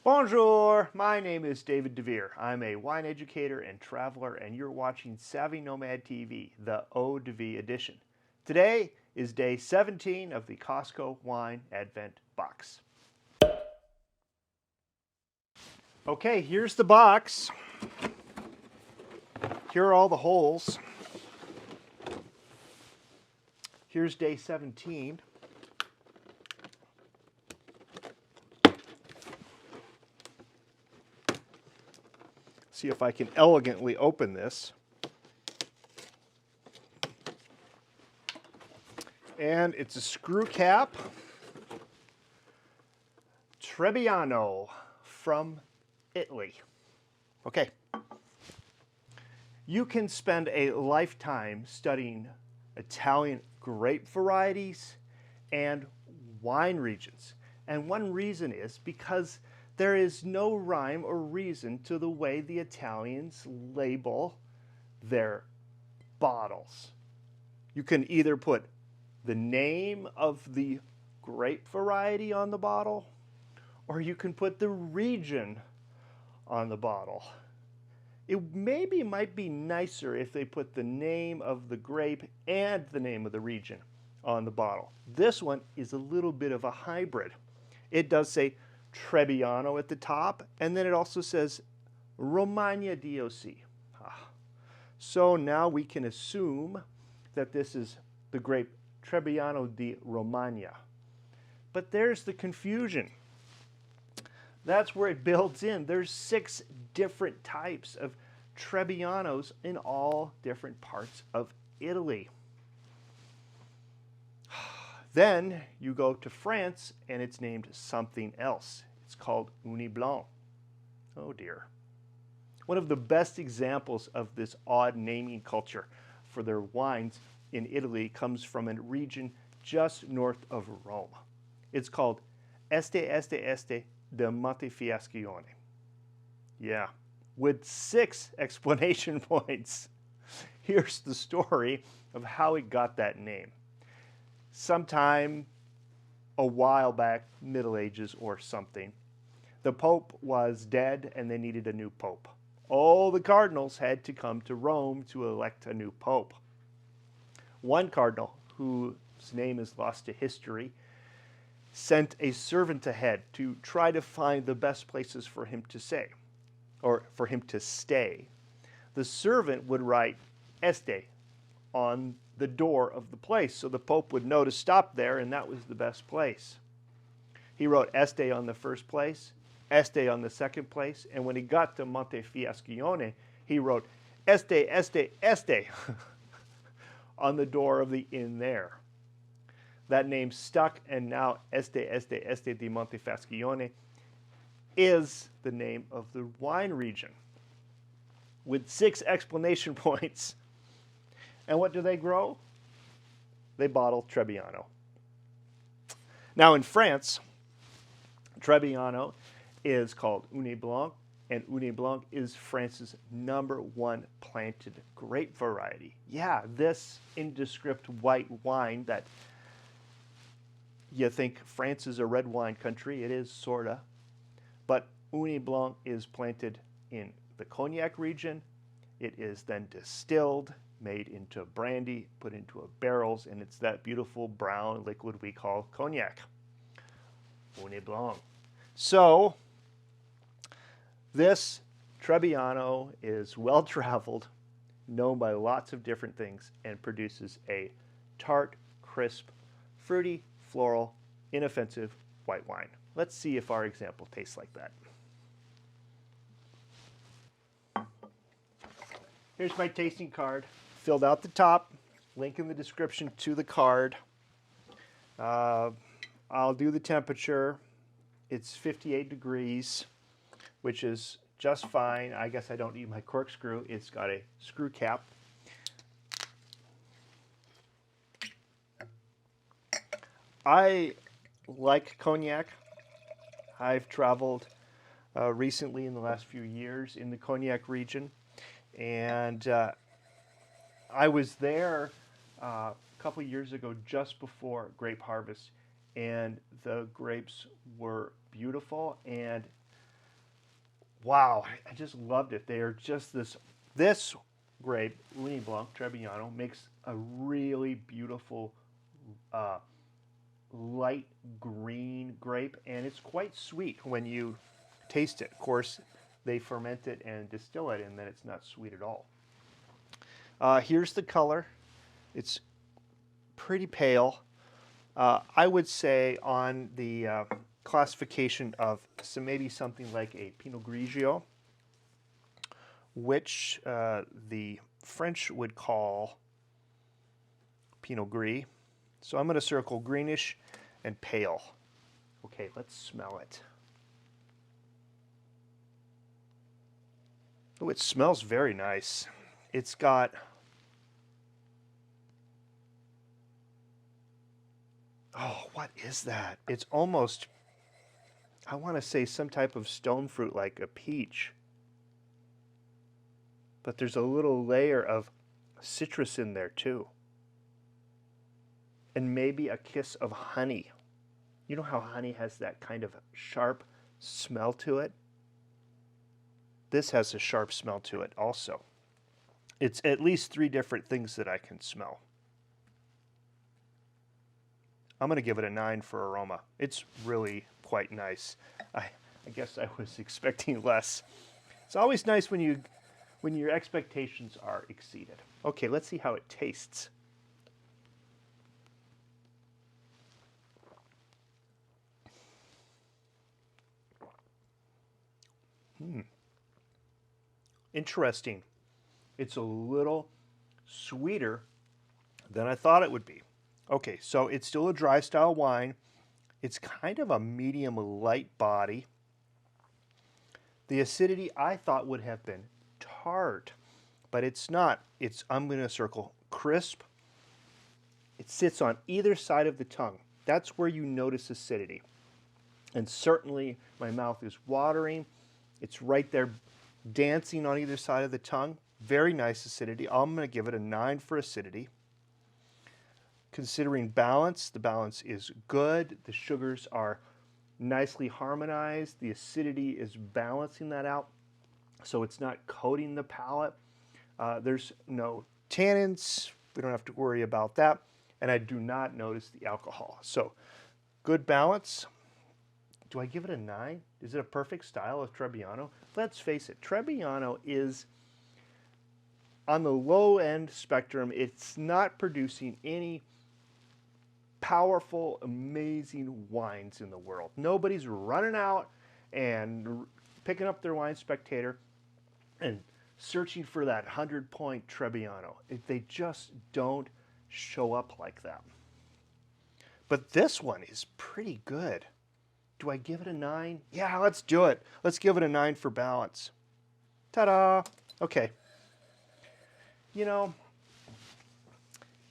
Bonjour, my name is David DeVere. I'm a wine educator and traveler, and you're watching Savvy Nomad TV, the Eau de Vie edition. Today is day 17 of the Costco Wine Advent Box. Okay, here's the box. Here are all the holes. Here's day 17. See if I can elegantly open this. And it's a screw cap. Trebbiano from Italy. Okay. You can spend a lifetime studying Italian grape varieties and wine regions. And one reason is because there is no rhyme or reason to the way the Italians label their bottles. You can either put the name of the grape variety on the bottle, or you can put the region on the bottle. It might be nicer if they put the name of the grape and the name of the region on the bottle. This one is a little bit of a hybrid. It does say Trebbiano at the top, and then it also says Romagna DOC. So now we can assume that this is the grape Trebbiano di Romagna. But there's the confusion. That's where it builds in. There's 6 different types of Trebbianos in all different parts of Italy. Then you go to France and it's named something else. It's called Uni Blanc. Oh dear. One of the best examples of this odd naming culture for their wines in Italy comes from a region just north of Rome. It's called Este de Montefiascione. Yeah, with 6 explanation points. Here's the story of how it got that name. Sometime a while back, Middle Ages or something, the Pope was dead and they needed a new Pope. All the cardinals had to come to Rome to elect a new Pope. One cardinal, whose name is lost to history, sent a servant ahead to try to find the best places for him to stay. The servant would write Este on the door of the place, so the Pope would know to stop there, and that was the best place. He wrote Este on the first place, Este on the second place, and when he got to Montefiascione, he wrote Este on the door of the inn there. That name stuck, and now Este di Montefiascione is the name of the wine region with 6 explanation points. And what do they grow? They bottle Trebbiano. Now in France, Trebbiano is called Uni Blanc, and Uni Blanc is France's #1 planted grape variety. Yeah, this indescript white wine that you think France is a red wine country. It is, sorta. But Uni Blanc is planted in the Cognac region. It is then distilled, made into brandy, put into barrels, and it's that beautiful brown liquid we call cognac. Uni Blanc. So, this Trebbiano is well-traveled, known by lots of different things, and produces a tart, crisp, fruity, floral, inoffensive white wine. Let's see if our example tastes like that. Here's my tasting card. Filled out the top, link in the description to the card. I'll do the temperature. It's 58 degrees, which is just fine. I guess I don't need my corkscrew. It's got a screw cap. I like cognac. I've traveled recently in the last few years in the Cognac region, and I was there a couple years ago just before grape harvest, and the grapes were beautiful, and wow, I just loved it. They are just this grape, Uni Blanc Trebbiano, makes a really beautiful uh, light green grape, and it's quite sweet when you taste it. Of course, they ferment it and distill it, and then it's not sweet at all. Here's the color. It's pretty pale. I would say on the classification of maybe something like a Pinot Grigio, which the French would call Pinot Gris. So I'm going to circle greenish and pale. Okay, let's smell it. Oh, it smells very nice. It's got oh, what is that? It's almost, I want to say some type of stone fruit like a peach. But there's a little layer of citrus in there too. And maybe a kiss of honey. You know how honey has that kind of sharp smell to it? This has a sharp smell to it also. It's at least 3 different things that I can smell. I'm going to give it a 9 for aroma. It's really quite nice. I guess I was expecting less. It's always nice when your expectations are exceeded. Okay, let's see how it tastes. Interesting. It's a little sweeter than I thought it would be. Okay, so it's still a dry style wine. It's kind of a medium light body. The acidity I thought would have been tart, but it's not. I'm going to circle crisp. It sits on either side of the tongue. That's where you notice acidity. And certainly my mouth is watering. It's right there dancing on either side of the tongue. Very nice acidity. I'm going to give it a 9 for acidity. Considering balance, the balance is good. The sugars are nicely harmonized. The acidity is balancing that out, so it's not coating the palate. There's no tannins. We don't have to worry about that. And I do not notice the alcohol. So good balance. Do I give it a 9? Is it a perfect style of Trebbiano? Let's face it, Trebbiano is on the low end spectrum. It's not producing any powerful, amazing wines in the world. Nobody's running out and picking up their Wine Spectator and searching for that 100-point Trebbiano. They just don't show up like that. But this one is pretty good. Do I give it a 9? Yeah, let's do it. Let's give it a 9 for balance. Ta-da! Okay. You know,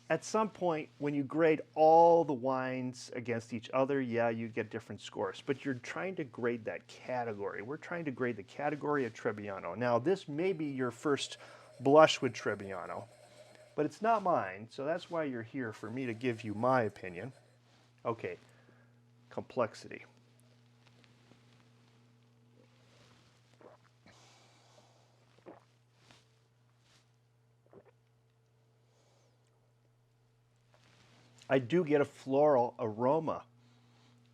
at some point, when you grade all the wines against each other, yeah, you get different scores. But you're trying to grade that category. We're trying to grade the category of Trebbiano. Now, this may be your first blush with Trebbiano, but it's not mine, so that's why you're here, for me to give you my opinion. Okay, complexity. I do get a floral aroma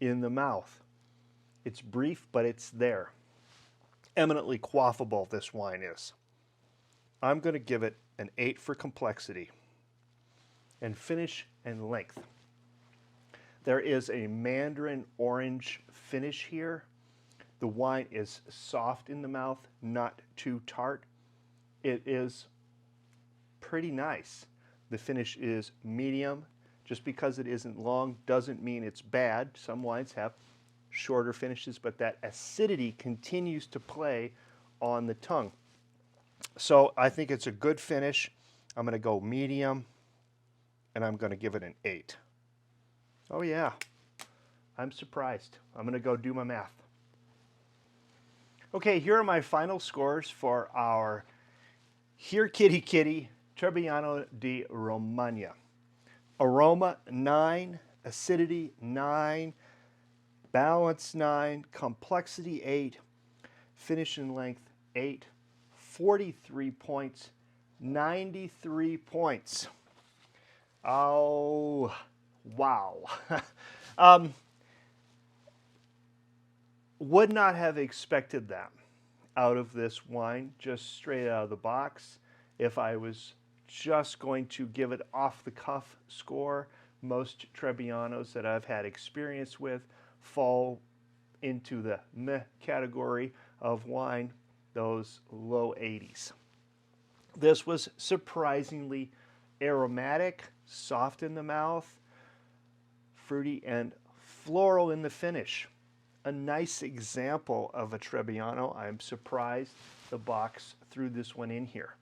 in the mouth. It's brief, but it's there. Eminently quaffable, this wine is. I'm going to give it an 8 for complexity and finish and length. There is a mandarin orange finish here. The wine is soft in the mouth, not too tart. It is pretty nice. The finish is medium. Just because it isn't long doesn't mean it's bad. Some wines have shorter finishes, but that acidity continues to play on the tongue. So I think it's a good finish. I'm going to go medium, and I'm going to give it an 8. Oh yeah, I'm surprised. I'm going to go do my math. Okay, here are my final scores for our Here Kitty Kitty Trebbiano di Romagna. Aroma 9, acidity 9, balance 9, complexity 8, Finish in length 8, 43 points, 93 points. Oh, wow. Would not have expected that out of this wine, just straight out of the box. If I was just going to give it off the cuff score, most Trebbianos that I've had experience with fall into the meh category of wine, those low 80s. This was surprisingly aromatic, soft in the mouth, fruity and floral in the finish. A nice example of a Trebbiano. I'm surprised the box threw this one in here.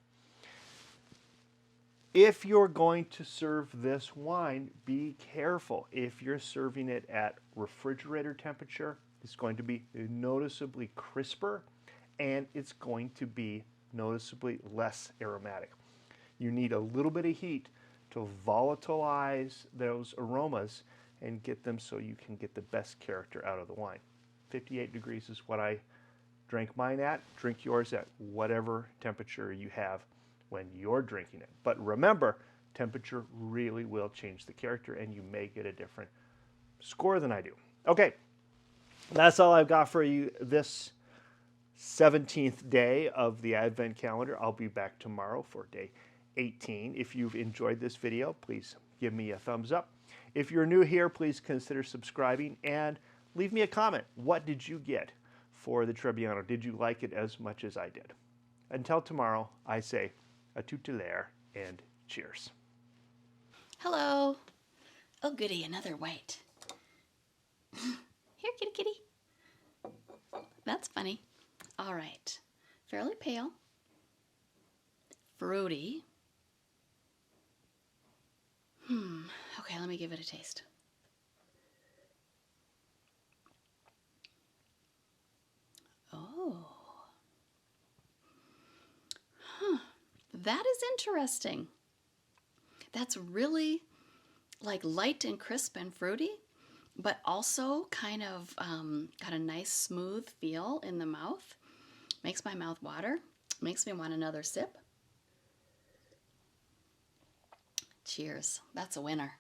If you're going to serve this wine, be careful. If you're serving it at refrigerator temperature, it's going to be noticeably crisper and it's going to be noticeably less aromatic. You need a little bit of heat to volatilize those aromas and get them so you can get the best character out of the wine. 58 degrees is what I drank mine at. Drink yours at whatever temperature you have when you're drinking it. But remember, temperature really will change the character and you may get a different score than I do. Okay, that's all I've got for you this 17th day of the Advent calendar. I'll be back tomorrow for day 18. If you've enjoyed this video, please give me a thumbs up. If you're new here, please consider subscribing and leave me a comment. What did you get for the Trebbiano? Did you like it as much as I did? Until tomorrow, I say a tutelaire and cheers. Hello. Oh, goody, another white. Here, kitty, kitty. That's funny. All right. Fairly pale. Fruity. Okay, let me give it a taste. Oh. That is interesting. That's really like light and crisp and fruity, but also kind of got a nice smooth feel in the mouth. Makes my mouth water. Makes me want another sip. Cheers. That's a winner.